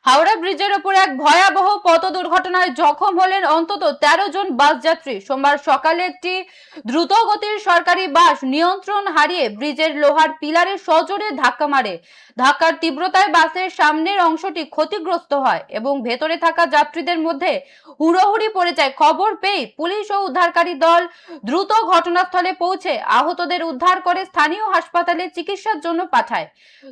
হাওড়া ব্রিজের ওপর এক ভয়াবহ পথ দুর্ঘটনায় জখম হলেন অন্তত ১৩ জন বাস যাত্রী। সোমবার সকালে একটি দ্রুতগতির সরকারি বাস নিয়ন্ত্রণ হারিয়ে ব্রিজের লোহার পিলারে সজোরে ধাক্কা মারে। ধাক্কার তীব্রতায় বাসের সামনের অংশটি ক্ষতিগ্রস্ত হয় এবং ভেতরে থাকা যাত্রীদের মধ্যে হুড়োহুড়ি পড়ে যায়। খবর পেয়ে পুলিশ ও উদ্ধারকারী দল দ্রুত ঘটনাস্থলে পৌঁছে আহতদের উদ্ধার করে স্থানীয় হাসপাতালে চিকিৎসার জন্য পাঠায়।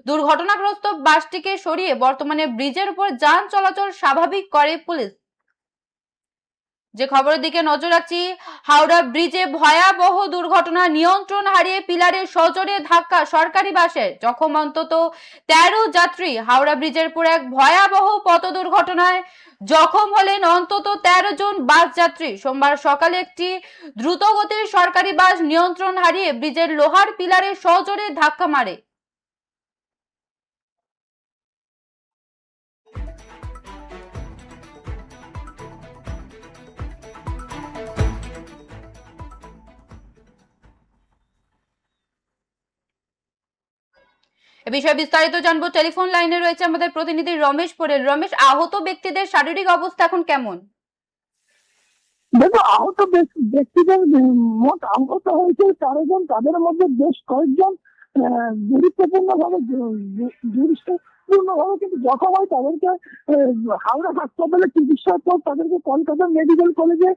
দুর্ঘটনাগ্রস্ত বাসটিকে সরিয়ে বর্তমানে ব্রিজের উপর যান চলাচল স্বাভাবিক করে পুলিশ। যে খবরের দিকে নজর রাখছি, হাওড়া ব্রিজে ভয়াবহ দুর্ঘটনা, নিয়ন্ত্রণ হারিয়ে পিলারে সজোরে ধাক্কা সরকারি বাসের, জখম অন্তত ১৩ যাত্রী। হাওড়া ব্রিজের উপর এক ভয়াবহ পথ দুর্ঘটনায় জখম হলেন অন্তত ১৩ জন বাস যাত্রী। সোমবার সকালে একটি দ্রুতগতির সরকারি বাস নিয়ন্ত্রণ হারিয়ে ব্রিজের লোহার পিলারে সজোরে ধাক্কা মারে। এ বিষয়ে বিস্তারিত জানবো, টেলিফোন লাইনে রয়েছে আমাদের প্রতিনিধি রমেশ পোরেল। রমেশ, আহত ব্যক্তিদের শারীরিক অবস্থা এখন কেমন? দেখো, আহত ব্যক্তিদের মোট আহত হয়েছে ১৩ জন। তাদের মধ্যে বেশ কয়েকজন গুরুত্বপূর্ণভাবে কিন্তু জখম হয়। তাদেরকে হাওড়া হাসপাতালে চিকিৎসার পর তাদেরকে কলকাতা মেডিকেল কলেজে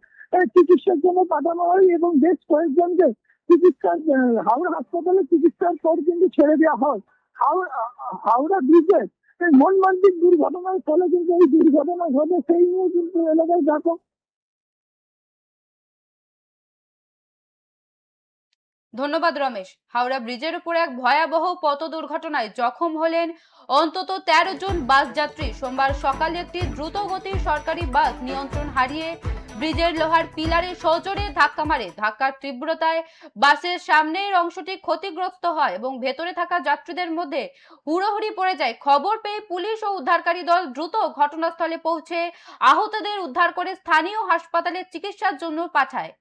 চিকিৎসার জন্য পাঠানো হয় এবং বেশ কয়েকজনকে হাওড়া হাসপাতালে চিকিৎসার পর কিন্তু ছেড়ে দেওয়া হয়। হাওড়া ব্রিজে মর্মান্তিক দুর্ঘটনার ফলে কিন্তু এই দুর্ঘটনা ঘটে, সেই নিয়ে কিন্তু এলাকায় ব্যাপক। ধন্যবাদ রমেশ। হাওড়া ব্রিজের উপর এক ভয়াবহ পথ দুর্ঘটনায় জখম হলেন অন্তত ১৩ জন বাস যাত্রী। সোমবার সকালে একটি দ্রুতগতির সরকারি বাস নিয়ন্ত্রণ হারিয়ে ব্রিজের লোহার পিলারে সজোরে ধাক্কা মারে। ধাক্কার তীব্রতায় বাসের সামনের অংশটি ক্ষতিগ্রস্ত হয় এবং ভেতরে থাকা যাত্রীদের মধ্যে হুড়োহুড়ি পড়ে যায়। খবর পেয়ে পুলিশ ও উদ্ধারকারী দল দ্রুত ঘটনাস্থলে পৌঁছে আহতদের উদ্ধার করে স্থানীয় হাসপাতালে চিকিৎসার জন্য পাঠায়।